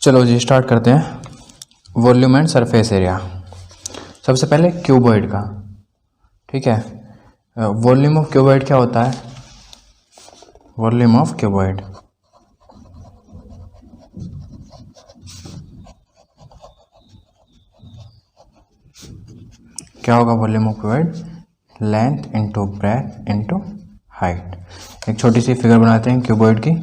चलो जी स्टार्ट करते हैं। Volume and surface area. सबसे पहले क्यूबॉइड का, ठीक है। वॉल्यूम ऑफ क्यूबॉइड क्या होता है? वॉल्यूम ऑफ क्यूबॉइड क्या होगा? Volume of cuboid length into breadth into height. एक छोटी सी फिगर बनाते हैं क्यूबॉइड की।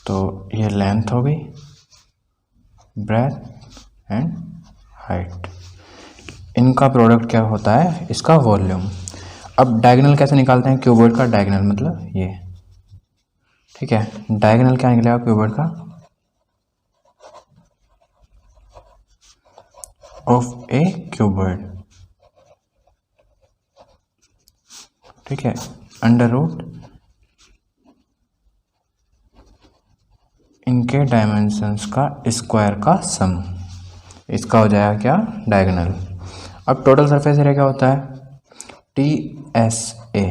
तो ये लेंथ होगी, ब्रेथ एंड हाइट, इनका प्रोडक्ट क्या होता है? इसका वॉल्यूम। अब डायगोनल कैसे निकालते हैं क्यूबॉइड का? डायगोनल मतलब ये, ठीक है। डायगोनल क्या निकलेगा क्यूबॉइड का? ऑफ ए क्यूबॉइड, ठीक है, अंडर रूट इनके डायमेंशंस का स्क्वायर का सम, इसका हो जाएगा क्या? डायगोनल। अब टोटल सरफेस एरिया क्या होता है? TSA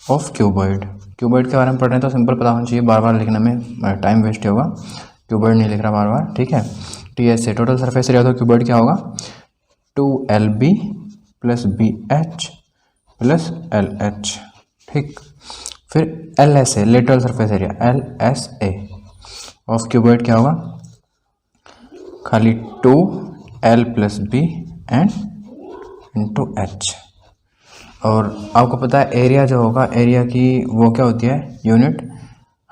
of cuboid. क्यूबॉइड के बारे में पढ़ रहे हैं तो सिंपल पता होना चाहिए, बार बार लिखने में टाइम वेस्ट होगा। क्यूबॉइड नहीं लिख रहा बार बार, ठीक है। TSA टोटल सरफेस एरिया, तो क्यूबॉइड क्या होगा? 2LB plus BH plus LH, ठीक। फिर LSA lateral surface area, LSA of cuboid क्या होगा? खाली 2L plus B and into H। और आपको पता है एरिया जो होगा, एरिया की वो क्या होती है? यूनिट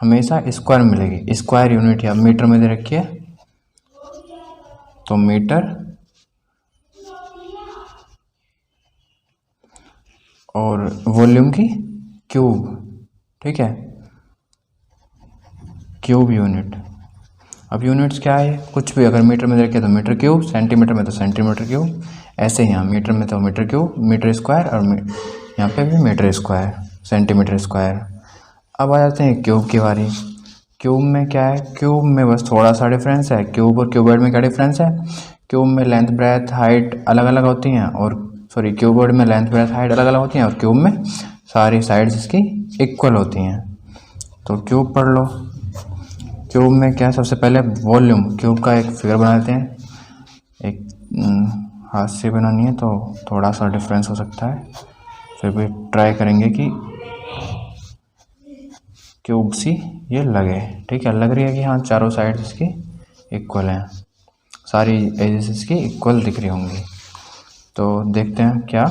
हमेशा स्क्वायर मिलेगी। स्क्वायर यूनिट या मीटर में दे रखी है, तो मीटर। और वॉल्यूम की क्यूब, ठीक है, क्यूब यूनिट। अब यूनिट्स क्या है? कुछ भी अगर मीटर में दे रखे तो मीटर क्यूब, सेंटीमीटर में तो सेंटीमीटर क्यूब, ऐसे ही यहाँ मीटर में तो मीटर क्यूब, मीटर स्क्वायर, और यहाँ पे भी मीटर स्क्वायर, सेंटीमीटर स्क्वायर। अब आ जाते हैं क्यूब की बारी। क्यूब में क्या है? क्यूब में बस थोड़ा सा डिफरेंस है। क्यूब और क्यूबॉइड में क्या डिफरेंस है? क्यूब में लेंथ ब्रेथ हाइट अलग अलग होती हैं, और सॉरी क्यूबॉइड में लेंथ ब्रेथ हाइट अलग अलग होती हैं, और क्यूब में सारी साइड्स इसकी इक्वल होती हैं। तो क्यूब पढ़ लो। क्यूब में क्या है? सबसे पहले वॉल्यूम। क्यूब का एक फिगर बनाते हैं, एक हाथ से बनानी है तो थोड़ा सा डिफरेंस हो सकता है, फिर भी ट्राई करेंगे कि क्यूब सी ये लगे, ठीक है। लग रही है कि हाँ चारों साइड इसकी इक्वल हैं, सारी एजेस इसकी इक्वल दिख रही होंगी। तो देखते हैं क्या।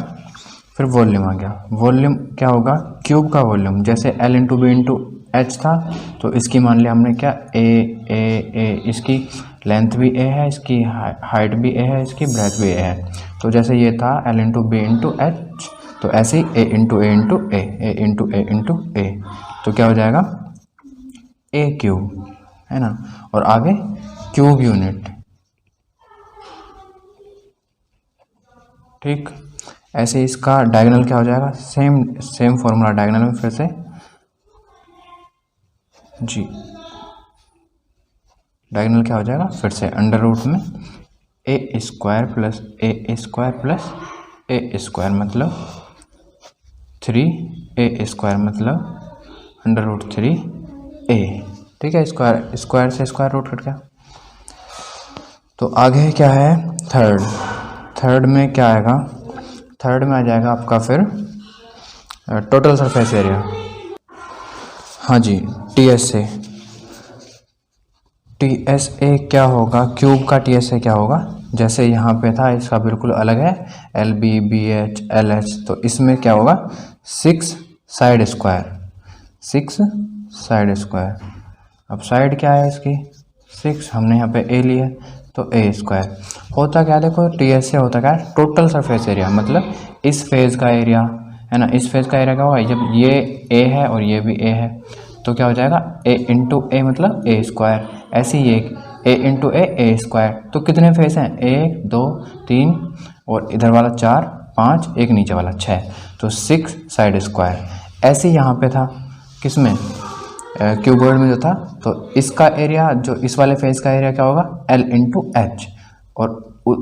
फिर वॉल्यूम आ गया। वॉल्यूम क्या होगा? क्यूब का वॉल्यूम, जैसे L into B into H था, तो इसकी मान लिया हमने क्या? ए, इसकी लेंथ भी ए है, इसकी हाइट भी ए है, इसकी ब्रेथ भी ए है। तो जैसे ये था L into B into H, तो ऐसे ही A into A into A into A into A, तो क्या हो जाएगा? ए क्यूब, है ना। और आगे क्यूब यूनिट, ठीक। ऐसे इसका डायगोनल क्या हो जाएगा? सेम फॉर्मूला डायगोनल में फिर से जी। डायगोनल क्या हो जाएगा? फिर से अंडर रूट में ए स्क्वायर प्लस ए स्क्वायर प्लस ए स्क्वायर, मतलब 3A स्क्वायर, मतलब अंडर रूट 3A, ठीक है। स्क्वायर स्क्वायर से स्क्वायर रूट कट गया। तो आगे क्या है? थर्ड में क्या आएगा? थर्ड में आ जाएगा आपका फिर टोटल सरफेस एरिया। हाँ जी, TSA क्या होगा? क्यूब का TSA क्या होगा? जैसे यहाँ पे था, इसका बिल्कुल अलग है, LB BH LH, तो इसमें क्या होगा? 6 साइड स्क्वायर, 6 साइड स्क्वायर। अब साइड क्या है इसकी? 6, हमने यहाँ पे A लिया, तो A स्क्वायर। होता क्या? देखो TSA होता क्या है? टोटल सरफेस एरिया, मतलब इस फेज का एरिया, है ना। इस फेज का एरिया क्या होगा? जब ये A है और ये भी A है, तो क्या हो जाएगा? A इंटू A मतलब A स्क्वायर। ऐसे ही एक A इंटू A स्क्वायर। तो कितने फेस हैं? 1 2 3, और इधर वाला 4 5, एक नीचे वाला 6, तो 6 साइड स्क्वायर। ऐसे ही यहाँ पे था, किसमें? क्यूबॉइड में जो था, तो इसका एरिया, जो इस वाले फेस का एरिया क्या होगा? L इंटू एच, और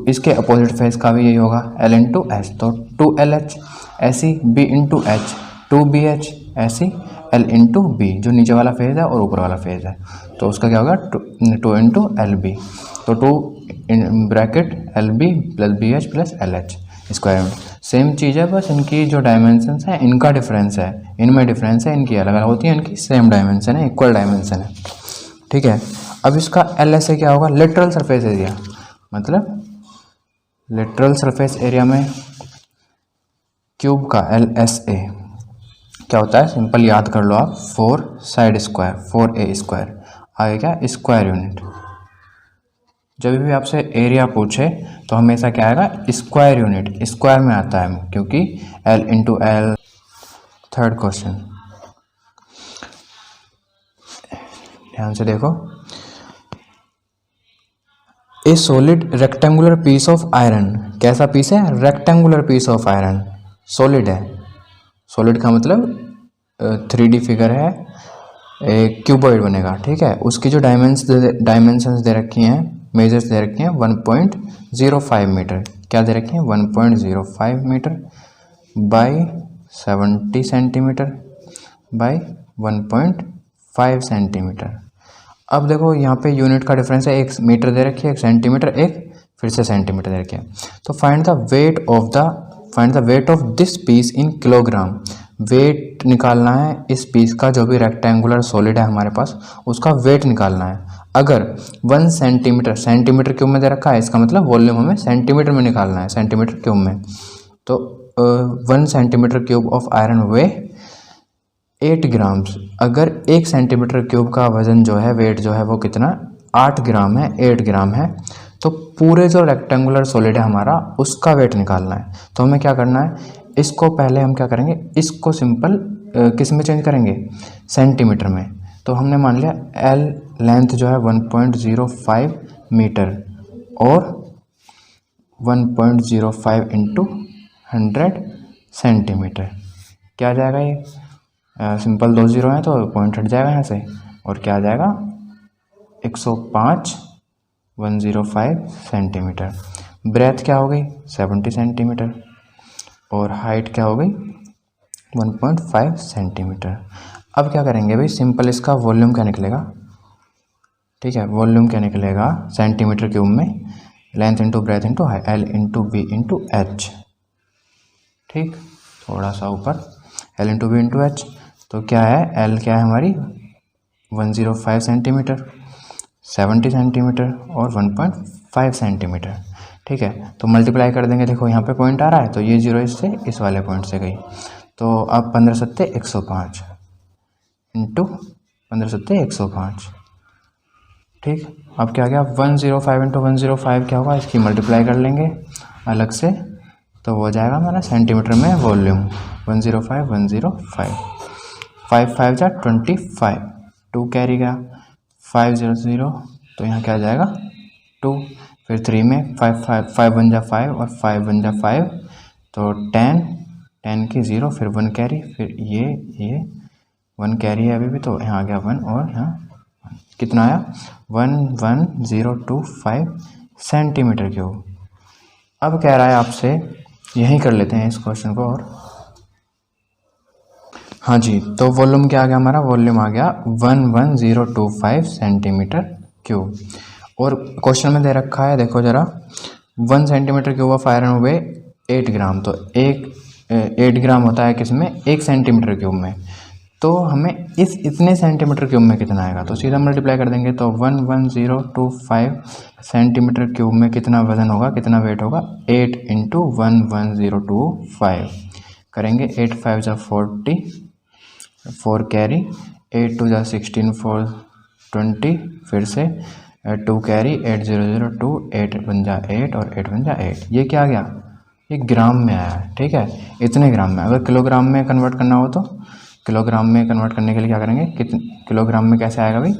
इसके अपोजिट फेस का भी यही होगा L इंटू एच, तो 2LH, ऐसी B इंटू एच 2BH, ऐसी L इंटू बी, जो नीचे वाला फेज है और ऊपर वाला फेज है, तो उसका क्या होगा 2 इंटू LB, तो 2 bracket LB plus BH plus LH square root. Same चीज़ है, बस इनकी जो डायमेंशंस हैं इनका डिफरेंस है, इनमें डिफरेंस है, इनकी अलग अलग होती है, इनकी सेम डायमेंशन है, इक्वल डायमेंशन है, ठीक है। अब इसका LSA क्या होगा, लिटरल सरफेस एरिया, मतलब लिटरल सरफेस एरिया में क्यूब का LSA क्या होता है, सिंपल याद कर लो आप, 4 साइड स्क्वायर 4A स्क्वायर, आगे क्या स्क्वायर यूनिट। जब भी आपसे एरिया पूछे तो हमेशा क्या आएगा, स्क्वायर यूनिट, स्क्वायर में आता है क्योंकि L into L. Third question ध्यान से देखो, a solid rectangular piece of iron, कैसा पीस है, rectangular piece of iron, solid है, सॉलिड का मतलब 3D फिगर है, एक क्यूबॉइड बनेगा, ठीक है। उसकी जो डायमेंशंस दे रखी हैं, मेजर्स दे रखी हैं 1.05 मीटर, क्या दे रखी हैं 1.05 metre by 70 centimetre by 1.5 centimetre. अब देखो यहाँ पे यूनिट का डिफरेंस है, एक मीटर दे रखी है, एक सेंटीमीटर, एक फिर से सेंटीमीटर दे रखी है। तो find the weight of this piece in kilogram, weight निकालना है इस पीस का, जो भी रेक्टेंगुलर सॉलिड है हमारे पास उसका वेट निकालना है। अगर 1 सेंटीमीटर, सेंटीमीटर क्यूब में दे रखा है, इसका मतलब वॉल्यूम हमें सेंटीमीटर में निकालना है, सेंटीमीटर क्यूब में। तो 1 centimetre cube of iron way 8 grams, अगर 1 सेंटीमीटर क्यूब का वजन जो है, वेट जो है वो कितना 8 ग्राम है, 8 ग्राम है, तो पूरे जो रेक्टेंगुलर सॉलिड है हमारा उसका वेट निकालना है। तो हमें क्या करना है, इसको पहले हम क्या करेंगे, इसको सिंपल किस में चेंज करेंगे, सेंटीमीटर में। तो हमने मान लिया L लेंथ जो है 1.05 मीटर और 1.05 इंटू 100 सेंटीमीटर, क्या आ जाएगा ये, सिंपल 2 जीरो हैं तो पॉइंट हट जाएगा यहाँ से, और क्या आ जाएगा 105 सेंटीमीटर। ब्रेथ क्या हो गई 70 सेंटीमीटर और हाइट क्या हो गई 1.5 सेंटीमीटर। अब क्या करेंगे भाई, सिंपल इसका वॉल्यूम क्या निकलेगा, ठीक है, वॉल्यूम क्या निकलेगा सेंटीमीटर क्यूब में, length into breadth into height, L into B into H, ठीक, थोड़ा सा ऊपर L into B into H. तो क्या है, L क्या है हमारी 105 सेंटीमीटर, 70 सेंटीमीटर और 1.5 सेंटीमीटर, ठीक है। तो मल्टीप्लाई कर देंगे, देखो यहाँ पे पॉइंट आ रहा है तो ये जीरो इससे इस वाले पॉइंट से गई, तो अब 15 सत्ते 105 इंटू 15 सत्ते 105, ठीक। अब क्या गया 105 इंटू 105 क्या होगा, इसकी मल्टीप्लाई कर लेंगे अलग से, तो हो जाएगा हमारा सेंटीमीटर में वॉल्यूम 105 5 5 जा 25, 2 कैरी गया 5 0 0, तो यहाँ क्या आ जाएगा 2, फिर 3 में 5 बन जा 5 और 5 बन जा 5, तो 10 की 0, फिर 1 कैरी, फिर ये 1 कैरी है अभी भी, तो यहाँ आ गया 1 और यहाँ कितना आया 11025 सेंटीमीटर क्यूब। अब कह रहा है आपसे, यहीं कर लेते हैं इस क्वेश्चन को, और हाँ जी, तो वॉल्यूम क्या आ गया हमारा, वॉल्यूम आ गया 11025 सेंटीमीटर क्यूब। और क्वेश्चन में दे रखा है, देखो जरा, 1 सेंटीमीटर क्यूब ऑफ आयरन हुए 8 ग्राम, तो 8 ग्राम होता है किसमें, 1 सेंटीमीटर क्यूब में, तो हमें इतने सेंटीमीटर क्यूब में कितना आएगा, तो सीधा मल्टीप्लाई कर देंगे, तो 11025 सेंटीमीटर क्यूब में कितना वजन होगा, कितना वेट होगा, 8 इंटू 11025 करेंगे, 8 5 जा 40, 4 कैरी, 8 2 जा 16, 4 20, फिर से 2 कैरी, 8 0 0 2, 8 बन जा 8 और 8 बन जा 8, ये क्या आ गया, ये ग्राम में आया है, ठीक है, इतने ग्राम में। अगर किलोग्राम में कन्वर्ट करना हो तो किलोग्राम में कन्वर्ट करने के लिए क्या करेंगे, कितने किलोग्राम में कैसे आएगा भाई,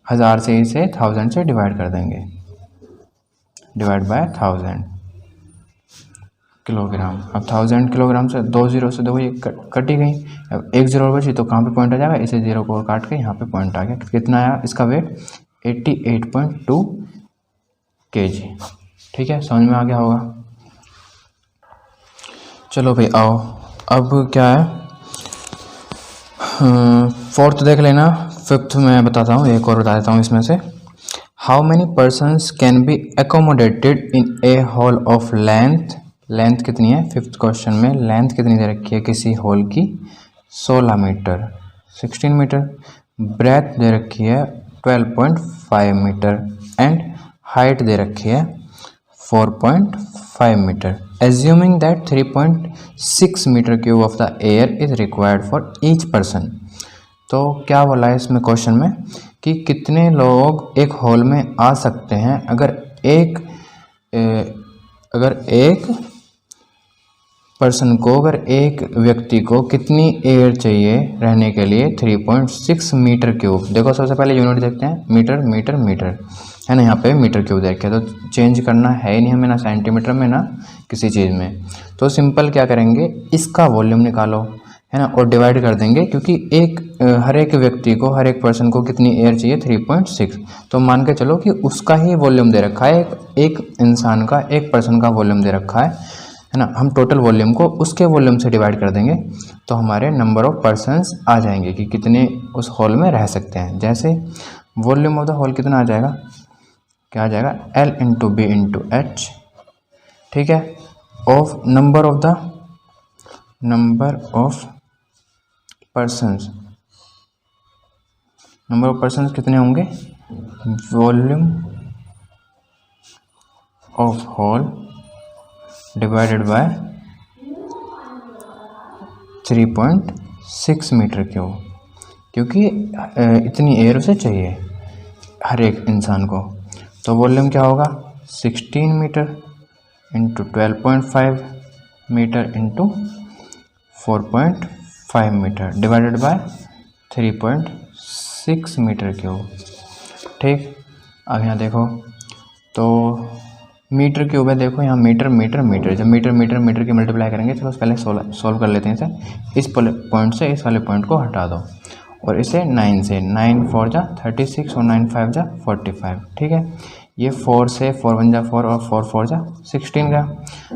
1000 से इसे 1000 से डिवाइड कर देंगे, डिवाइड बाय 1000 किलोग्राम। अब 1000 किलोग्राम से 2 जीरो से 2 ये कटी गई, अब 1 जीरो बची, तो कहाँ पे पॉइंट आ जाएगा, इसे जीरो को काट के यहाँ पे पॉइंट आ गया, कितना आया इसका वेट 88.2 kg, ठीक है, समझ में आ गया होगा। चलो भाई आओ, अब क्या है, फोर्थ देख लेना, फिफ्थ मैं बताता हूँ, एक और बता देता हूँ इसमें से। How many persons can be accommodated in A hall of length, length कितनी है, फिफ्थ क्वेश्चन में लेंथ कितनी दे रखी है किसी हॉल की, 16 मीटर 16 मीटर, ब्रेथ दे रखी है 12.5 मीटर एंड हाइट दे रखी है 4.5 metre, assuming that 3.6 metre cube of the air is required for each person. तो क्या बोला है इसमें क्वेश्चन में कि कितने लोग एक हॉल में आ सकते हैं अगर एक पर्सन को, अगर एक व्यक्ति को कितनी एयर चाहिए रहने के लिए, 3.6 मीटर क्यूब। देखो सबसे पहले यूनिट देखते हैं, मीटर मीटर मीटर है ना, यहाँ पे मीटर क्यूब देख के, तो चेंज करना है ही नहीं हमें, ना सेंटीमीटर में ना किसी चीज़ में। तो सिंपल क्या करेंगे, इसका वॉल्यूम निकालो है ना, और डिवाइड कर देंगे, क्योंकि हर एक व्यक्ति को, हर एक पर्सन को कितनी एयर चाहिए, 3.6। तो मान के चलो कि उसका ही वॉल्यूम दे रखा है, एक इंसान का, एक पर्सन का वॉल्यूम दे रखा है ना। हम टोटल वॉल्यूम को उसके वॉल्यूम से डिवाइड कर देंगे तो हमारे नंबर ऑफ पर्सन्स आ जाएंगे कि कितने उस हॉल में रह सकते हैं। जैसे वॉल्यूम ऑफ द हॉल कितना आ जाएगा, क्या आ जाएगा, L into B into H, ठीक है, of number of persons, number of persons कितने होंगे, volume of hall divided by 3.6 metre cube, क्योंकि इतनी एयर उसे चाहिए हर एक इंसान को। तो वॉल्यूम क्या होगा, 16 metre into 12.5 metre into 4.5 metre divided by 3.6 metre cube, ठीक। अब यहाँ देखो तो मीटर क्यूब है, देखो यहाँ मीटर मीटर मीटर, जब मीटर मीटर मीटर की मल्टीप्लाई करेंगे, चलो पहले सॉल्व कर लेते हैं इसे। इस पॉइंट से इस वाले पॉइंट को हटा दो और इसे 9 से, 9 4 जा 36 और 9 5 जा 45, ठीक है। ये 4 से 4 1 जा 4 और 4 4 जा 16 का।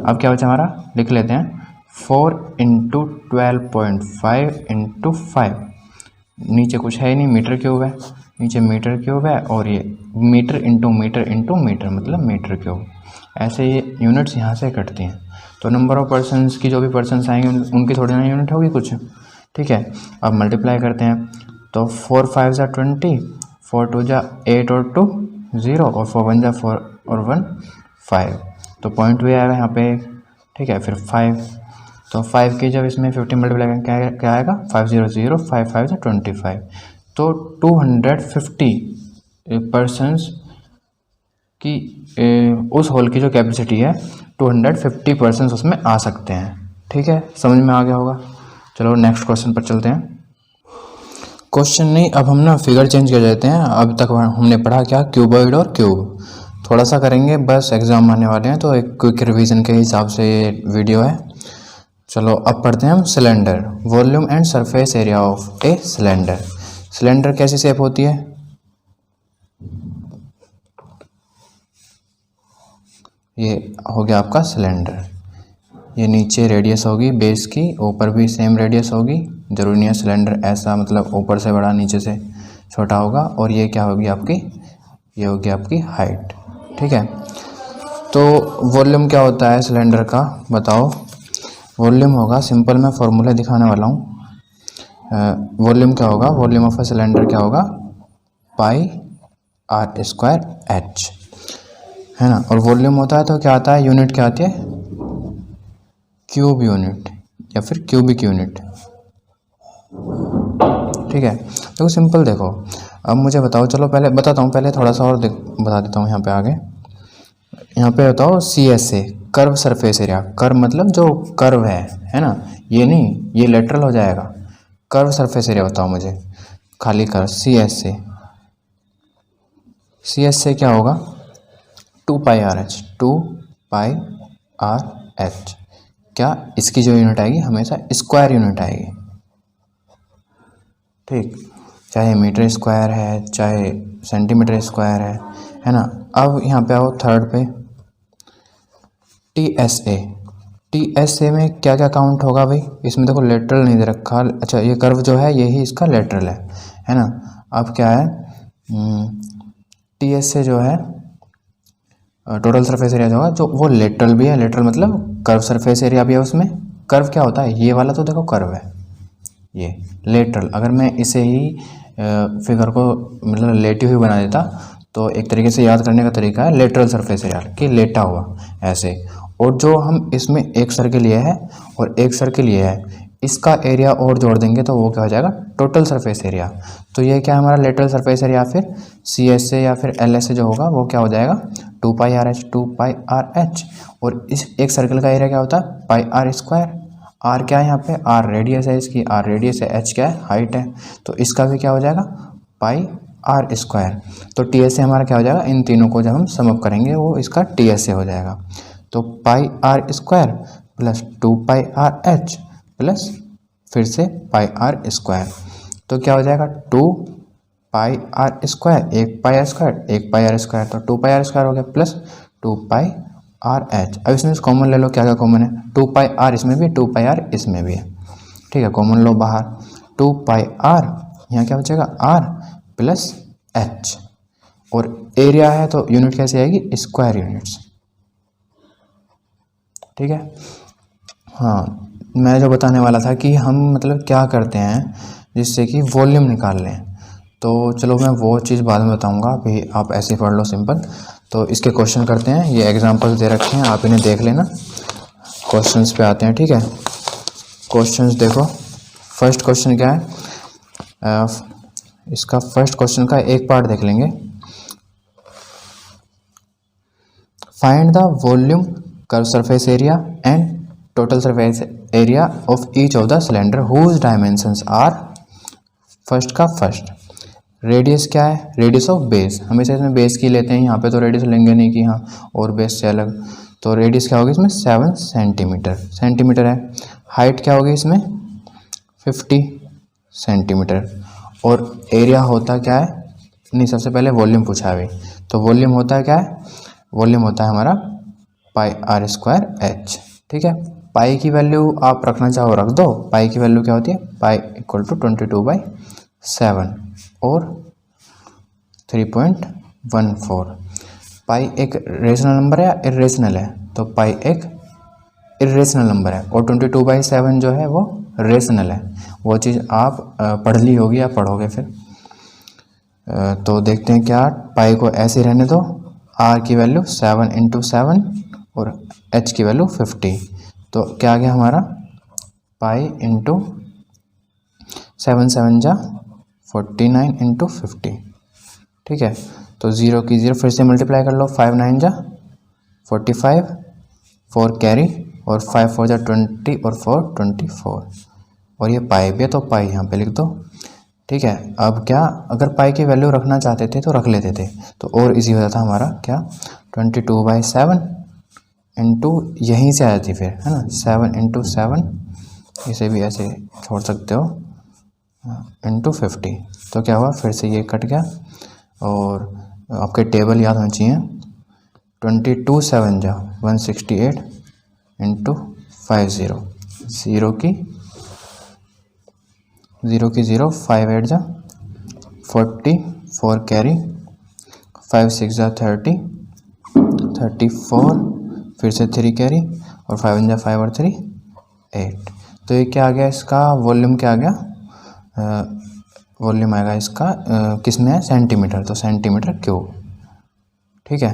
अब क्या बचा हमारा, लिख लेते हैं, 4 इंटू 12.5 इंटू 5, नीचे कुछ है ही नहीं, मीटर क्यूब है, नीचे मीटर क्यूब है, और ये metre into metre into metre मतलब मीटर क्यूब, ऐसे ये यूनिट्स यहाँ से कटती हैं। तो नंबर ऑफ पर्सन्स की, जो भी पर्सन्स आएंगे उनकी थोड़ी ना यूनिट होगी कुछ, ठीक है। अब मल्टीप्लाई करते हैं, तो 4 5 जा 20, 4 2 जा 8 और 2 0 और 4 1 जा 4 और 1 5, तो पॉइंट भी आएगा यहाँ पे, ठीक है। फिर 5, तो 5 की जब इसमें 50 मल्टीप्लाई करेंगे क्या आएगा, 5 0 0, 5 5 जा 25, तो 250 पर्सन्स की उस हॉल की जो कैपेसिटी है 250 पर्सन्स उसमें आ सकते हैं, ठीक है, समझ में आ गया होगा। चलो नेक्स्ट क्वेश्चन पर चलते हैं। क्वेश्चन नहीं, अब हम ना फिगर चेंज कर देते हैं। अब तक हमने पढ़ा क्या, क्यूबॉइड और क्यूब, थोड़ा सा करेंगे बस, एग्जाम आने वाले हैं तो एक क्विक रिवीजन के हिसाब से ये वीडियो है। चलो अब पढ़ते हैं हम cylinder, volume and surface area of a cylinder. Cylinder कैसी शेप होती है, ये हो गया आपका सिलेंडर, ये नीचे रेडियस होगी बेस की, ऊपर भी सेम रेडियस होगी, जरूरी नहीं है सिलेंडर ऐसा मतलब ऊपर से बड़ा नीचे से छोटा होगा, और ये क्या होगी आपकी, ये होगी आपकी हाइट, ठीक है। तो वॉल्यूम क्या होता है सिलेंडर का, बताओ। वॉल्यूम होगा, सिंपल मैं फॉर्मूला दिखाने वाला हूँ। वॉल्यूम क्या होगा, वॉल्यूम ऑफ अ सिलेंडर क्या होगा, पाई आर स्क्वायर एच, है ना। और वॉल्यूम होता है तो क्या आता है, यूनिट क्या आती है, क्यूब यूनिट या फिर क्यूबिक यूनिट, ठीक है। तो सिंपल देखो, अब मुझे बताओ, चलो पहले बताता हूँ, पहले थोड़ा सा और बता देता हूँ यहाँ पे आगे। यहाँ पे बताओ CSA, curve surface area, curve मतलब जो कर्व है ना, ये नहीं, ये लेटरल हो जाएगा। कर्व सरफेस एरिया बताओ मुझे, खाली कर्व, CSA क्या होगा, 2 पाई आर एच, 2 पाई आर एच, क्या इसकी जो यूनिट आएगी हमेशा स्क्वायर यूनिट आएगी, ठीक, चाहे मीटर स्क्वायर है चाहे सेंटीमीटर स्क्वायर है ना। अब यहाँ पे आओ थर्ड पे, टी एस ए में क्या क्या काउंट होगा भाई, इसमें देखो लेटरल नहीं दे रखा, अच्छा ये कर्व जो है यही इसका लेटरल है ना। अब क्या है, टी एस ए जो है टोटल सरफेस एरिया जो होगा जो वो लेटरल भी है, लेटरल मतलब कर्व सरफेस एरिया भी है उसमें। कर्व क्या होता है, ये वाला तो देखो कर्व है, ये लेटरल। अगर मैं इसे ही फिगर को मतलब लेटी हुई बना देता तो एक तरीके से याद करने का तरीका है लेटरल सरफेस एरिया कि लेटा हुआ ऐसे। और जो हम इसमें एक सर्किल ये है और एक सर्किल ये है, इसका एरिया और जोड़ देंगे तो वो क्या हो जाएगा, टोटल सरफेस एरिया। तो ये क्या हमारा लेटरल सरफेस एरिया, फिर सी एस ए या फिर एल एस ए जो होगा वो क्या हो जाएगा 2πRh। और इस एक सर्कल का एरिया क्या होता है πr²। आर क्या है यहाँ पे, आर रेडियस है इसकी, आर रेडियस है, एच क्या है हाइट है, तो इसका भी क्या हो जाएगा πr²। तो टी एस ए हमारा क्या हो जाएगा, इन तीनों को जब हम समअप करेंगे वो इसका टी एस ए हो जाएगा। तो πr² प्लस 2πRh प्लस फिर से πr², तो क्या हो जाएगा 2πr², एक πr², तो 2πr² हो गया प्लस 2πRh। अब इसमें कॉमन ले लो, क्या क्या कॉमन है, 2πr इसमें भी 2πr इसमें भी है, ठीक है, कॉमन लो बाहर। 2πr यहाँ क्या बचेगा r प्लस h, और एरिया है तो यूनिट कैसे आएगी, स्क्वायर यूनिट्स, ठीक है। हाँ, मैं जो बताने वाला था कि हम मतलब क्या करते हैं जिससे कि वॉल्यूम निकाल लें, तो चलो मैं वो चीज़ बाद में बताऊंगा, अभी आप ऐसे ही पढ़ लो सिंपल। तो इसके क्वेश्चन करते हैं, ये एग्जांपल्स दे रखे हैं, आप इन्हें देख लेना। क्वेश्चंस पे आते हैं, ठीक है। क्वेश्चंस देखो, फर्स्ट क्वेश्चन क्या है, इसका फर्स्ट क्वेश्चन का एक पार्ट देख लेंगे। Find the volume, curve surface area and total surface area of each of the cylinder whose dimensions are, first का फर्स्ट। रेडियस क्या है, रेडियस ऑफ बेस, हमेशा इसमें बेस की लेते हैं, यहाँ पे तो रेडियस लेंगे नहीं कि हाँ और बेस से अलग। तो रेडियस क्या होगी इसमें 7 सेंटीमीटर है। हाइट क्या होगी इसमें 50 सेंटीमीटर। और एरिया होता क्या है, नहीं सबसे पहले वॉल्यूम पूछा है भाई, तो वॉल्यूम होता है क्या है, वॉल्यूम होता है हमारा πr²h, ठीक है। पाई की वैल्यू आप रखना चाहो रख दो, पाई की वैल्यू क्या होती है, पाई इक्वल टू 22/7 और 3.14। पाई एक रेशनल नंबर है या इरेशनल है, तो पाई एक इरेशनल नंबर है और 22/7 जो है वो रेशनल है। वो चीज़ आप पढ़ ली होगी या पढ़ोगे फिर। तो देखते हैं क्या, पाई को ऐसे रहने दो, आर की वैल्यू 7 × 7 और एच की वैल्यू 50, तो क्या आ गया हमारा पाई इंटू 7 7 जा 49 × 50, ठीक है। तो 0 की 0 फिर से मल्टीप्लाई कर लो, 5 9 जा 45, 4 कैरी और 5 4 जा 20 और 4 24, और ये पाई भी है तो पाई यहाँ पे लिख दो, ठीक है। अब क्या, अगर पाई की वैल्यू रखना चाहते थे तो रख लेते थे, तो और इजी हो जाता हमारा क्या 22/7 इंटू यहीं से आ जाती फिर, है ना, 7 × 7, इसे भी ऐसे छोड़ सकते हो, इंटू 50। तो क्या हुआ, फिर से ये कट गया, और आपके टेबल याद होना चाहिए, 22 7 जा 168 इंटू 50, 0 की 0 5 8 जा 40, 4 कैरी 5 6 जा 30, 34, फिर से 3 कैरी और 5 1 जा 5 और 3 8। तो ये क्या आ गया, इसका वॉल्यूम क्या आ गया, वॉल्यूम आएगा इसका किस में है, सेंटीमीटर, तो सेंटीमीटर क्यूब, ठीक है।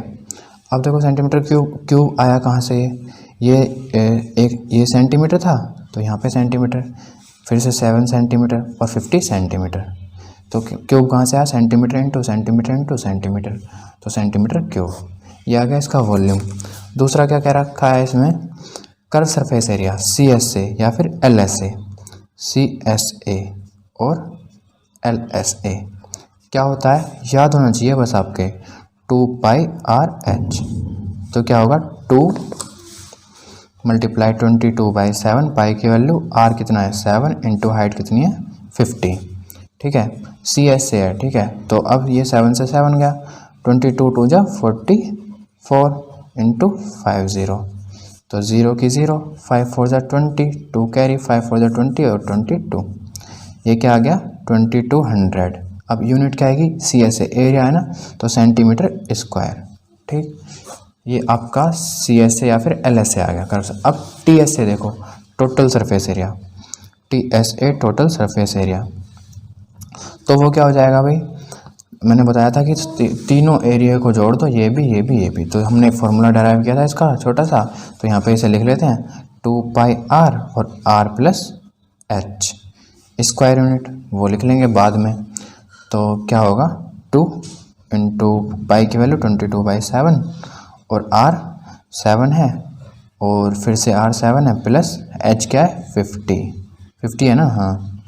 अब देखो सेंटीमीटर क्यूब आया कहाँ से, ये सेंटीमीटर था तो यहाँ पे सेंटीमीटर, फिर से 7 सेंटीमीटर और 50 सेंटीमीटर, तो क्यूब कहाँ से आया, centimetre into centimetre into centimetre, तो सेंटीमीटर क्यूब, ये आ गया इसका वॉल्यूम। दूसरा क्या कह रखा है इसमें, कर्व सरफेस एरिया CSA या फिर LSA, CSA और LSA क्या होता है, याद होना चाहिए बस आपके, 2πRh। तो क्या होगा 2 × 22/7, पाई की वैल्यू r कितना है 7 इंटू हाइट कितनी है 50, ठीक है। CSA है, ठीक है। तो अब ये 7 से 7 गया, 22 2 जा 44 इंटू 50, तो 0 की 0, 5 4 जा 20, 2 कैरी, 5 4 जा 20 और 22, ये क्या आ गया 2200। अब यूनिट क्या आएगी CSA, एरिया है ना, तो सेंटीमीटर स्क्वायर। ठीक, ये आपका CSA या फिर LSA आ गया। कर अब TSA देखो, total surface area, TSA total surface area, तो वो क्या हो जाएगा भाई, मैंने बताया था कि तीनों एरिया को जोड़ दो, ये भी ये भी ये भी, तो हमने फॉर्मूला डराइव किया था इसका छोटा सा, तो यहाँ पे इसे लिख लेते हैं 2πr और r plus h square unit, वो लिख लेंगे बाद में। तो क्या होगा 2 इंटू पाई की वैल्यू 22/7 और r 7 है और फिर से r 7 है प्लस h क्या है 50 है ना, हाँ,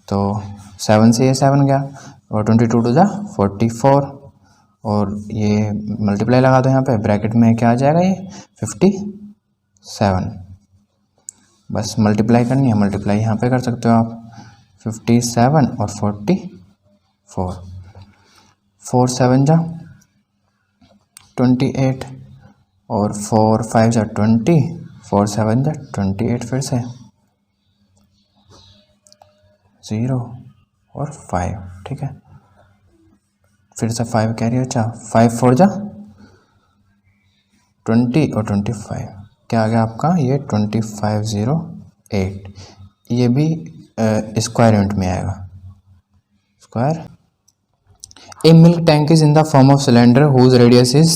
तो 7 से ये 7 गया और 22 टू जा 44 और ये मल्टीप्लाई लगा दो यहाँ पे, ब्रैकेट में क्या आ जाएगा ये 57, बस मल्टीप्लाई करनी है, मल्टीप्लाई यहाँ पे कर सकते हो आप, 57 और 44, 4 7 जा 28 और 4 5 जा 20, 4 7 जा 28, फिर से 0 और 5, ठीक है, फिर से 5 कैरी, अच्छा 5 4 जा 20 और 25, क्या आ गया आपका ये 2508, ये भी स्क्वायर यूनिट में आएगा, square. A milk tank is in the form of cylinder whose radius is,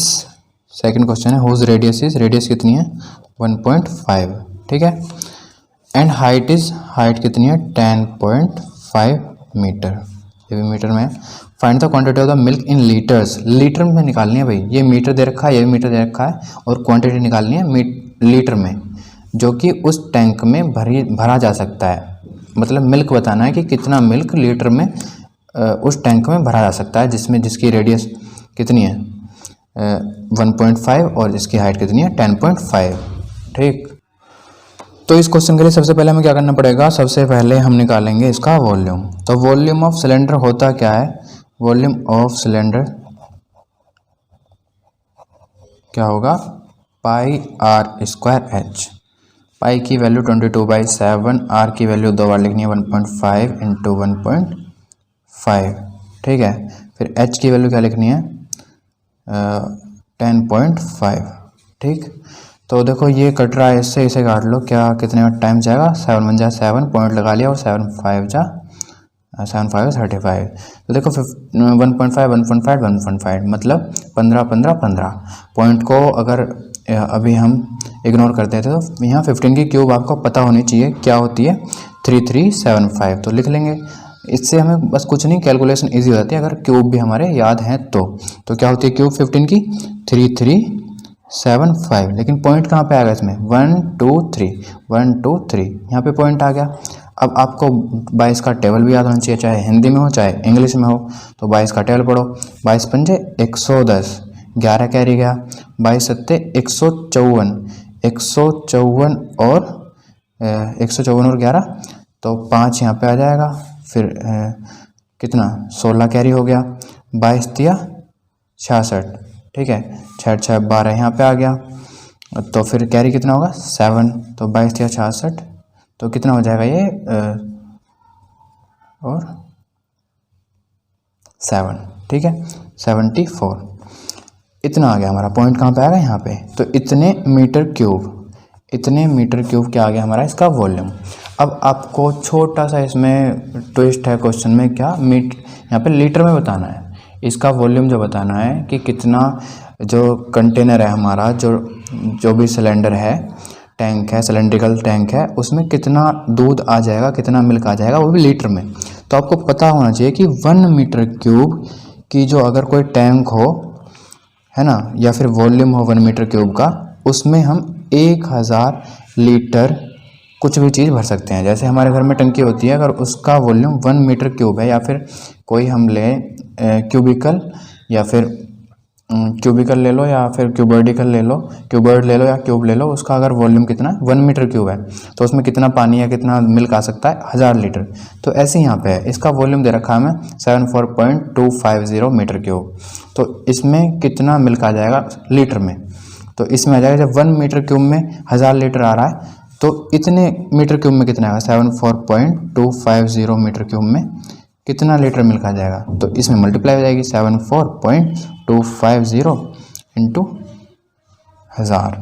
second question है, हुज रेडियस इज, रेडियस कितनी है 1.5, ठीक है, एंड हाइट इज, हाइट कितनी है 10.5 मीटर, ये भी मीटर में है। Find the quantity of the milk in litres, litre में निकालनी है भाई, ये मीटर दे रखा है, ये भी मीटर दे रखा है, और क्वांटिटी निकालनी है लीटर में, जो कि उस टैंक में भरा जा सकता है, मतलब मिल्क बताना है कि कितना मिल्क लीटर में उस टैंक में भरा जा सकता है, जिसकी रेडियस कितनी है 1.5 और जिसकी हाइट कितनी है 10.5, ठीक। तो इस क्वेश्चन के लिए सबसे पहले हमें क्या करना पड़ेगा, सबसे पहले हम निकालेंगे इसका वॉल्यूम। तो वॉल्यूम ऑफ सिलेंडर होता क्या है, वॉल्यूम ऑफ सिलेंडर क्या होगा पाई r स्क्वायर h, पाई की वैल्यू 22/7, r की वैल्यू दो बार लिखनी है 1.5 इंटू 1.5, ठीक है, फिर h की वैल्यू क्या लिखनी है 10.5, ठीक। तो देखो ये कट रहा है इससे, इसे काट लो, क्या कितने टाइम जाएगा 7 1 जा 7, पॉइंट लगा लिया, और 7 5 जा 7 5 35, तो देखो 1.5 1.5 1.5 मतलब 15 15 15, पॉइंट को अगर अभी हम इग्नोर करते थे तो यहाँ 15 की क्यूब आपको पता होनी चाहिए क्या होती है 3375, तो लिख लेंगे, इससे हमें बस कुछ नहीं, कैलकुलेशन इजी हो जाती है अगर क्यूब भी हमारे याद हैं तो क्या होती है क्यूब 15 की 3375, लेकिन पॉइंट कहाँ पे आएगा इसमें 1 2 3 1 2 3, यहाँ पे पॉइंट आ गया। अब आपको 22 का टेबल भी याद होना चाहिए, चाहे हिंदी में हो चाहे इंग्लिश में हो, तो 22 का टेबल पढ़ो, 22 पंजे 110, 11 कैरी गया, 22 सत्ते 154, 154 और 154 और 11, तो 5 यहाँ पे आ जाएगा, फिर कितना 16 कैरी हो गया, 22 दिया 66, ठीक है, 6 6 12 यहाँ पे आ गया, तो फिर कैरी कितना होगा 7, तो 22 दिया 66, तो कितना हो जाएगा ये और 7, ठीक है 74, इतना आ गया हमारा, पॉइंट कहाँ पे आ गया यहाँ पे, तो इतने मीटर क्यूब क्या आ गया हमारा इसका वॉल्यूम। अब आपको छोटा सा इसमें ट्विस्ट है क्वेश्चन में, क्या यहाँ पे लीटर में बताना है, इसका वॉल्यूम जो बताना है कि कितना जो कंटेनर है हमारा, जो भी सिलेंडर है, टैंक है, सिलेंड्रिकल टैंक है, उसमें कितना दूध आ जाएगा, कितना मिल्क आ जाएगा, वो भी लीटर में। तो आपको पता होना चाहिए कि 1 मीटर क्यूब की जो अगर कोई टैंक हो, है ना, या फिर वॉल्यूम हो 1 मीटर क्यूब का, उसमें हम 1000 लीटर कुछ भी चीज़ भर सकते हैं। जैसे हमारे घर में टंकी होती है, अगर उसका वॉल्यूम 1 मीटर क्यूब है, या फिर कोई हम ले क्यूबिकल या फिर क्यूबिकल ले लो, या फिर क्यूबर्डिकल ले लो, क्यूबर्ड ले लो या क्यूब ले लो, उसका अगर वॉल्यूम कितना 1 मीटर क्यूब है, तो उसमें कितना पानी या कितना मिल्क आ सकता है 1000 लीटर। तो ऐसे यहाँ पे है, इसका वॉल्यूम दे रखा है हमें 74.250 मीटर क्यूब, तो इसमें कितना मिल्क आ जाएगा लीटर में, तो इसमें आ जाएगा, जब 1 मीटर क्यूब में 1000 लीटर आ रहा है तो इतने मीटर क्यूब में कितना आएगा, 74.250 मीटर क्यूब में कितना लीटर मिल्क आ जाएगा। तो इसमें मल्टीप्लाई हो जाएगी 74.250 इंटू 1000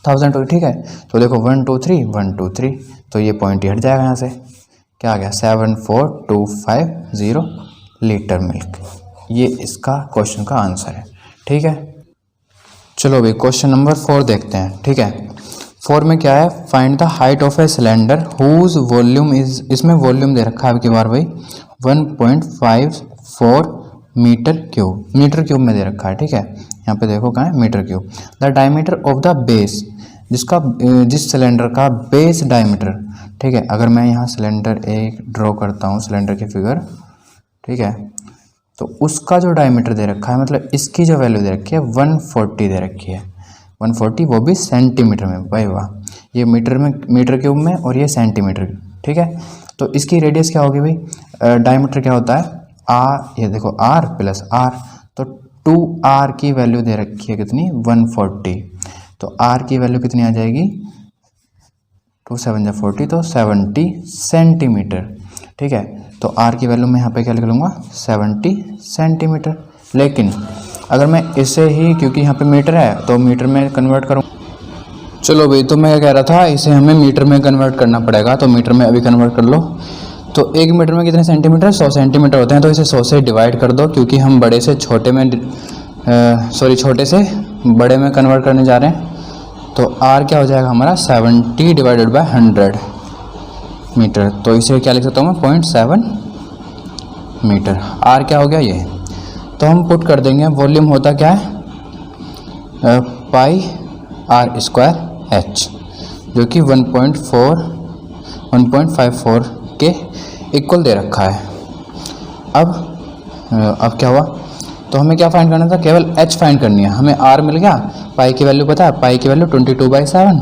1000। ठीक है, तो देखो 1 2 3 1 2 3, तो ये पॉइंट हट जाएगा यहाँ से, क्या आ गया 74250 लीटर मिल्क। ये इसका क्वेश्चन का आंसर है। ठीक है, चलो भाई क्वेश्चन नंबर 4 देखते हैं। ठीक है, 4 में क्या है, find the height of a cylinder whose volume is, इसमें वॉल्यूम दे रखा है आपकी बार भाई 1.54 मीटर क्यूब में दे रखा है। ठीक है, यहाँ पे देखो कहाँ है, metre cube. The diameter of the base, जिस सिलेंडर का बेस डायमीटर। ठीक है, अगर मैं यहाँ सिलेंडर एक ड्रॉ करता हूँ, सिलेंडर की फिगर, ठीक है, तो उसका जो डायमीटर दे रखा है, मतलब इसकी जो वैल्यू दे रखी है 140 दे रखी है, 140, वो भी सेंटीमीटर में। भाई वाह, ये मीटर में, मीटर क्यूब में, और ये सेंटीमीटर। ठीक है, तो इसकी रेडियस क्या होगी भाई, डायमीटर क्या होता है आर, ये देखो आर प्लस आर, तो 2r की वैल्यू दे रखी है कितनी 140, तो r की वैल्यू कितनी आ जाएगी 2 7 40, तो 70 सेंटीमीटर। ठीक है, तो r की वैल्यू मैं यहाँ पे क्या लिख लूँगा 70 सेंटीमीटर। लेकिन अगर मैं इसे ही, क्योंकि यहाँ पे मीटर है तो मीटर में कन्वर्ट करूँ, चलो भाई, तो मैं क्या कह रहा था, इसे हमें मीटर में कन्वर्ट करना पड़ेगा, तो मीटर में अभी कन्वर्ट कर लो। तो 1 मीटर में कितने सेंटीमीटर, 100 सेंटीमीटर होते हैं, तो इसे 100 से डिवाइड कर दो, क्योंकि हम बड़े से छोटे में छोटे से बड़े में कन्वर्ट करने जा रहे हैं। तो r क्या हो जाएगा हमारा 70 डिवाइडेड बाय 100 मीटर, तो इसे क्या लिख सकता हूँ मैं 0.7 मीटर। r क्या हो गया ये, तो हम पुट कर देंगे, वॉल्यूम होता क्या है पाई r स्क्वायर h, जो कि 1.54 के इक्वल दे रखा है। अब क्या हुआ, तो हमें क्या फाइंड करना था, केवल h फाइंड करनी है। हमें r मिल गया, पाई की वैल्यू पता है, पाई की वैल्यू 22/7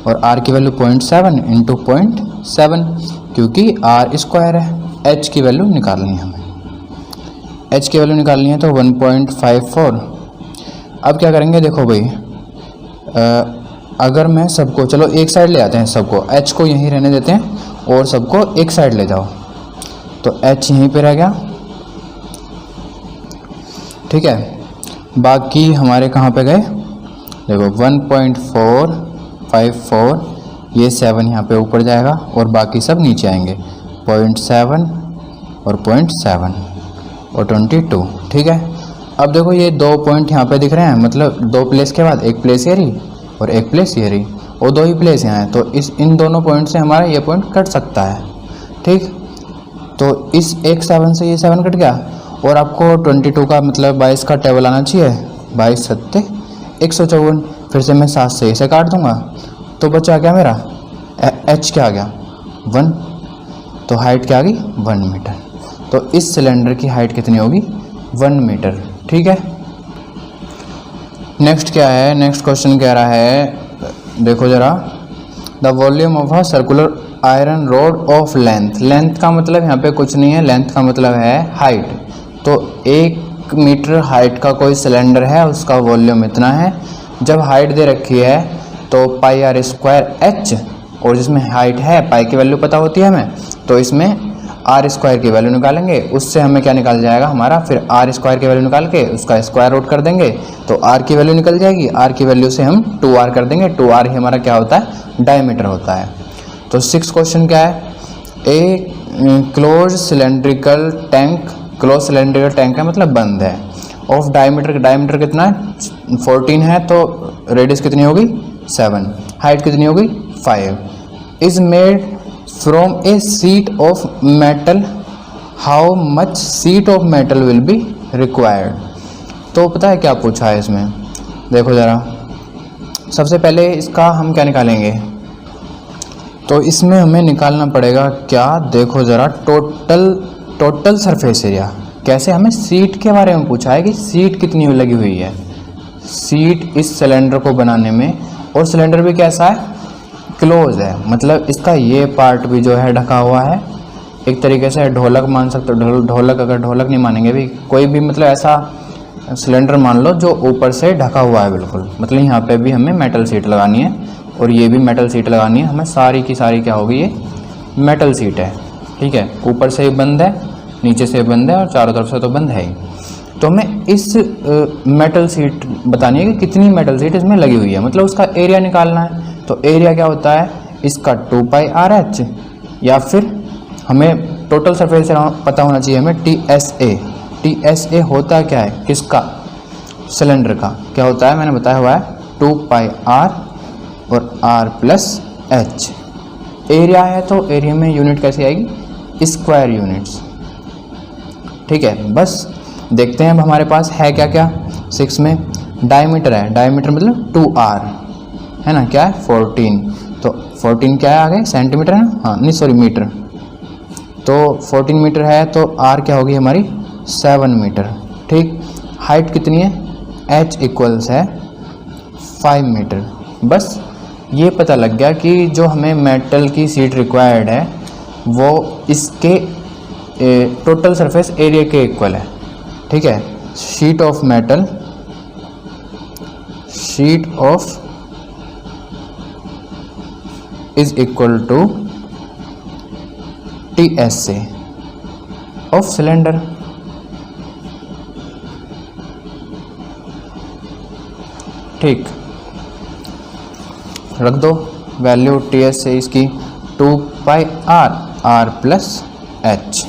और r की वैल्यू 0.7 इंटू 0.7, क्योंकि r स्क्वायर है। h की वैल्यू निकालनी है हमें, h की वैल्यू निकालनी है, तो 1.54। अब क्या करेंगे, देखो भाई, अगर मैं सबको, चलो एक साइड ले आते हैं सबको, h को यहीं रहने देते हैं और सबको एक साइड ले जाओ, तो h यहीं पे रह गया। ठीक है, बाकी हमारे कहाँ पे गए, देखो 1.454, ये 7 यहाँ पे ऊपर जाएगा और बाकी सब नीचे आएंगे, 0.7 और 0.7 और 22। ठीक है, अब देखो ये 2 पॉइंट यहाँ पे दिख रहे हैं, मतलब 2 प्लेस के बाद एक प्लेस ये रही और एक प्लेस ये रही, और 2 ही प्लेस यहाँ है, तो इन दोनों पॉइंट से हमारा ये पॉइंट कट सकता है। ठीक, तो इस एक 7 से ये 7 कट गया, और आपको 22 का मतलब 22 का टेबल आना चाहिए, 22 7 154, फिर से मैं 7 से इसे काट दूंगा, तो बचा क्या मेरा h क्या आ गया 1, तो हाइट क्या आ गई 1 मीटर। तो इस सिलेंडर की हाइट कितनी होगी 1 मीटर। ठीक है, नेक्स्ट क्या है, नेक्स्ट क्वेश्चन कह रहा है, देखो जरा, the volume of a circular iron rod of length. Length का मतलब यहाँ पे कुछ नहीं है, लेंथ का मतलब है हाइट। तो 1 मीटर हाइट का कोई सिलेंडर है, उसका वॉल्यूम इतना है। जब हाइट दे रखी है तो पाई r स्क्वायर h, और जिसमें हाइट है, पाई की वैल्यू पता होती है हमें, तो इसमें r स्क्वायर की वैल्यू निकालेंगे, उससे हमें क्या निकाल जाएगा हमारा, फिर r स्क्वायर की वैल्यू निकाल के उसका स्क्वायर रूट कर देंगे, तो r की वैल्यू निकल जाएगी। r की वैल्यू से हम 2r कर देंगे, 2r ही हमारा क्या होता है डायमीटर होता है। तो 6 क्वेश्चन क्या है, a close cylindrical tank, close cylindrical tank है मतलब बंद है, ऑफ डायमीटर, डायमीटर कितना है 14 है, तो रेडियस कितनी होगी 7, हाइट कितनी होगी 5, is made from A sheet of metal, how much sheet of metal will be required. तो पता है क्या पूछा है इसमें, देखो ज़रा, सबसे पहले इसका हम क्या निकालेंगे, तो इसमें हमें निकालना पड़ेगा क्या, देखो ज़रा, टोटल सरफेस एरिया। कैसे, हमें सीट के बारे में पूछा है कि सीट कितनी लगी हुई है, सीट इस सिलेंडर को बनाने में, और सिलेंडर भी कैसा है क्लोज है, मतलब इसका ये पार्ट भी जो है ढका हुआ है, एक तरीके से ढोलक मान सकते हो, ढोलक, अगर ढोलक नहीं मानेंगे भी, कोई भी मतलब ऐसा सिलेंडर मान लो जो ऊपर से ढका हुआ है बिल्कुल, मतलब यहाँ पे भी हमें मेटल सीट लगानी है और ये भी मेटल सीट लगानी है हमें, सारी की सारी क्या होगी, ये मेटल सीट है, ठीक है। ऊपर से बंद है, नीचे से बंद है और चारों तरफ से तो बंद है ही। तो हमें इस मेटल सीट बतानी है कि कितनी मेटल सीट इसमें लगी हुई है, मतलब उसका एरिया निकालना है। तो एरिया क्या होता है इसका 2πRH, या फिर हमें टोटल सरफेस पता होना चाहिए हमें TSA। TSA होता क्या है, किसका, सिलेंडर का। क्या होता है मैंने बताया हुआ है 2πR और R+H। एरिया है तो एरिया में यूनिट कैसे आएगी, स्क्वायर यूनिट्स, ठीक है। बस देखते हैं अब हमारे पास है क्या क्या। 6 में डायमीटर है, डायमीटर मतलब 2R है ना, क्या है 14। तो 14 क्या है आगे, सेंटीमीटर है ना, हाँ नहीं सॉरी मीटर। तो 14 मीटर है तो R क्या होगी हमारी 7 मीटर, ठीक। हाइट कितनी है, H इक्वल्स है 5 मीटर। बस ये पता लग गया कि जो हमें मेटल की सीट रिक्वायर्ड है वो इसके टोटल सरफेस एरिया के इक्वल है, ठीक है। Sheet of metal, sheet of is equal to TSA of cylinder. ठीक, रख दो वैल्यू TSA इसकी 2πR, R+H।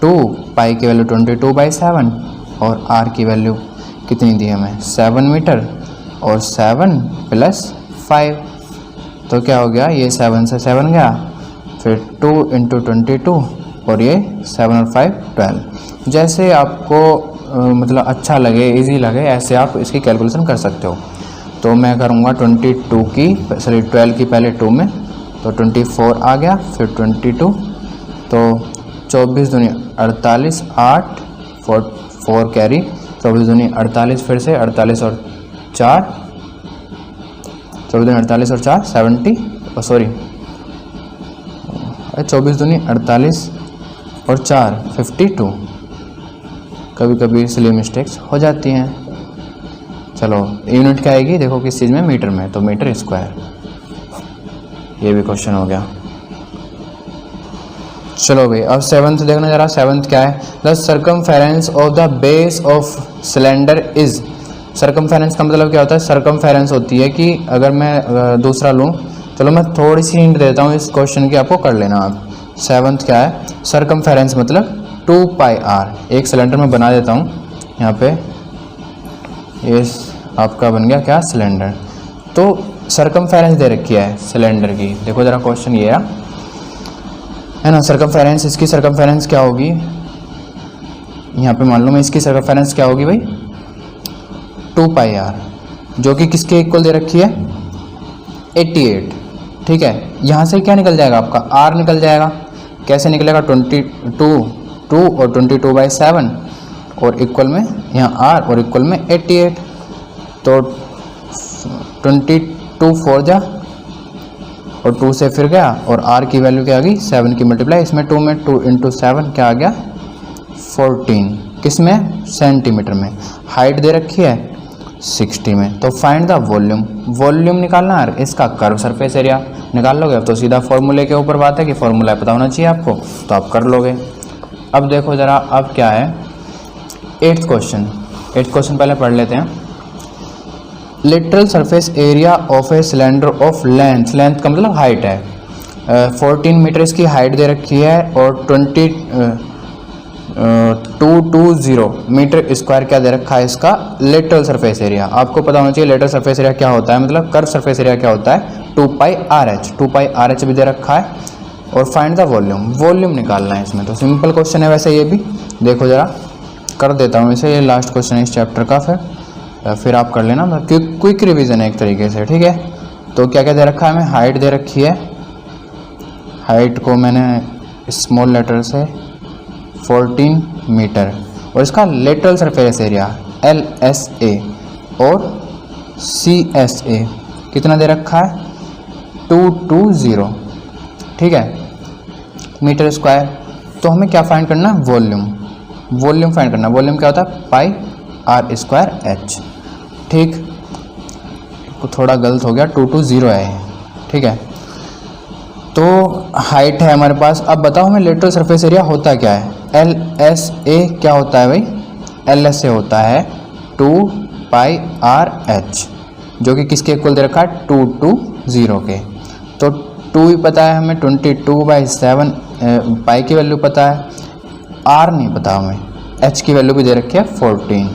2π की वैल्यू 22/7 और R की वैल्यू कितनी दी हमें 7 मीटर और 7 + 5, तो क्या हो गया, ये 7 से 7 गया, फिर 2 × 22 और ये 7 और 5 12। जैसे आपको मतलब अच्छा लगे, इजी लगे, ऐसे आप इसकी कैलकुलेशन कर सकते हो। तो मैं करूँगा 22 की सॉरी 12 की पहले 2 में, तो 24 आ गया, फिर 22, तो 24 दूनी 48, 8 4 कैरी, 24 दूनी 48, फिर से 48 और 4, 24 दूनी 48 और 4 70, सॉरी 24 दूनी 48 और 4 52। कभी कभी इसलिए मिस्टेक्स हो जाती हैं। चलो यूनिट क्या आएगी, देखो किस चीज़ में, मीटर में, तो मीटर स्क्वायर। ये भी क्वेश्चन हो गया। चलो भाई अब 7th देखना जरा। 7th क्या है, the circumference of the base of cylinder is. Circumference का मतलब क्या होता है, सर्कमफेरेंस होती है कि अगर मैं दूसरा लूँ, चलो मैं थोड़ी सी हिंट देता हूँ इस क्वेश्चन की, आपको कर लेना आप। 7th क्या है, सर्कमफेरेंस मतलब 2πR। एक सिलेंडर में बना देता हूँ यहाँ पे, ये आपका बन गया क्या, सिलेंडर। तो सर्कमफेरेंस दे रखी है सिलेंडर की, देखो ज़रा क्वेश्चन ये है ना। सर्कमफेरेंस, इसकी सर्कमफेरेंस क्या होगी, यहाँ पे मान लो मैं इसकी सर्कमफेरेंस क्या होगी भाई 2πR, जो कि किसके इक्वल दे रखी है 88, ठीक है। यहाँ से क्या निकल जाएगा आपका, R निकल जाएगा। कैसे निकलेगा, 22 और 22/7 और इक्वल में यहाँ R और इक्वल में 88, तो 22 4 जा और 2 से फिर गया, और R की वैल्यू क्या आ गई 7 की मल्टीप्लाई, इसमें 2 में 2 × 7 क्या आ गया 14, किस में, सेंटीमीटर में। हाइट दे रखी है 60 में। तो फाइंड द वॉल्यूम, वॉल्यूम निकालना है, इसका कर्व सरफेस एरिया निकाल लोगे। अब तो सीधा फॉर्मूले के ऊपर बात है कि फॉर्मूला पता होना चाहिए आपको, तो आप कर लोगे। अब देखो ज़रा, अब क्या है 8th क्वेश्चन। 8th क्वेश्चन पहले पढ़ लेते हैं। Literal surface area of a cylinder of length, length का मतलब हाइट है, 14 मीटर इसकी हाइट दे रखी है, और 220 मीटर स्क्वायर क्या दे रखा है इसका लेटरल सरफेस एरिया। आपको पता होना चाहिए लेटरल सरफेस एरिया क्या होता है, मतलब कर्व सरफेस एरिया क्या होता है 2πRH। 2πRH भी दे रखा है, और फाइंड द वॉल्यूम, वॉल्यूम निकालना है इसमें। तो सिंपल क्वेश्चन है वैसे ये भी, देखो ज़रा कर देता हूँ इसे, ये लास्ट क्वेश्चन है इस चैप्टर का, फिर आप कर लेना, क्विक रिवीजन है एक तरीके से, ठीक है। तो क्या क्या दे रखा है हमें, हाइट दे रखी है, हाइट को मैंने स्मॉल लेटर से 14 मीटर, और इसका लेटरल सरफेस एरिया LSA और CSA कितना दे रखा है 220, ठीक है, मीटर स्क्वायर। तो हमें क्या फाइंड करना है, वॉल्यूम, वॉल्यूम फाइंड करना है। वॉल्यूम क्या होता है आर स्क्वायर एच। ठीक, तो थोड़ा गलत हो गया, 2 2 0 है ये, ठीक है। तो हाइट है हमारे पास। अब बताओ हमें लेटरल सरफेस एरिया होता क्या है। एल एस ए क्या होता है भाई, एल एस ए होता है 2 पाई आर एच, जो कि किसके इक्वल दे रखा है, 2 2 0 के। तो 2 भी पता है हमें, 22/7 पाई की वैल्यू पता है, आर नहीं पता हमें, एच की वैल्यू भी दे रखी है 14,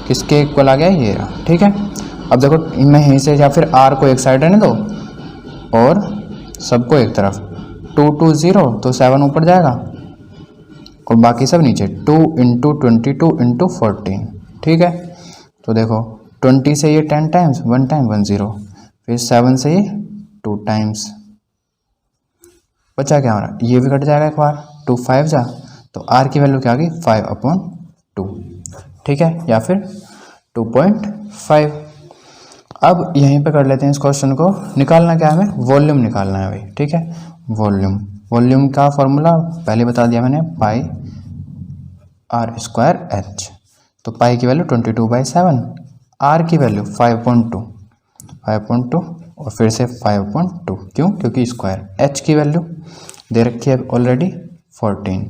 किसके इक्वल आ गया ये रहा, ठीक है। अब देखो मैं यहीं से या फिर आर को एक साइड रहने दो और सबको एक तरफ, 2 2 0 तो 7 ऊपर जाएगा और बाकी सब नीचे, 2 × 22 × 14, ठीक है। तो देखो 20 से ये 10 टाइम्स, 1 टाइम 1 0, फिर 7 से ये 2 टाइम्स, बचा क्या हमारा, ये भी कट जाएगा एक बार, 2 5 जा, तो आर की वैल्यू क्या आ गई 5/2, ठीक है, या फिर 2.5। अब यहीं पे कर लेते हैं इस क्वेश्चन को। निकालना क्या है हमें, वॉल्यूम निकालना है भाई, ठीक है। वॉल्यूम का फॉर्मूला पहले बता दिया मैंने, पाई आर स्क्वायर एच। तो पाई की वैल्यू 22/7, आर की वैल्यू 5.2 और फिर से 5.2, क्यों, क्योंकि स्क्वायर। एच की वैल्यू दे रखी है ऑलरेडी 14,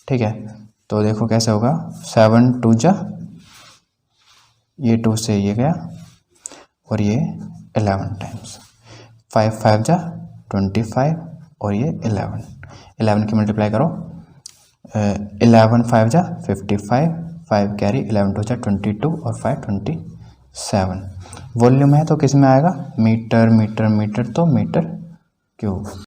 ठीक है। तो देखो कैसे होगा, 7 2 जा, ये 2 से ये गया और ये 11 टाइम्स, 5 5 जा 25 और ये 11 की मल्टीप्लाई करो, 11 5 जा 55, 5 कैरी, 11 2 जा 22 और 5 27। वॉल्यूम है तो किस में आएगा, मीटर मीटर मीटर, तो मीटर क्यूब।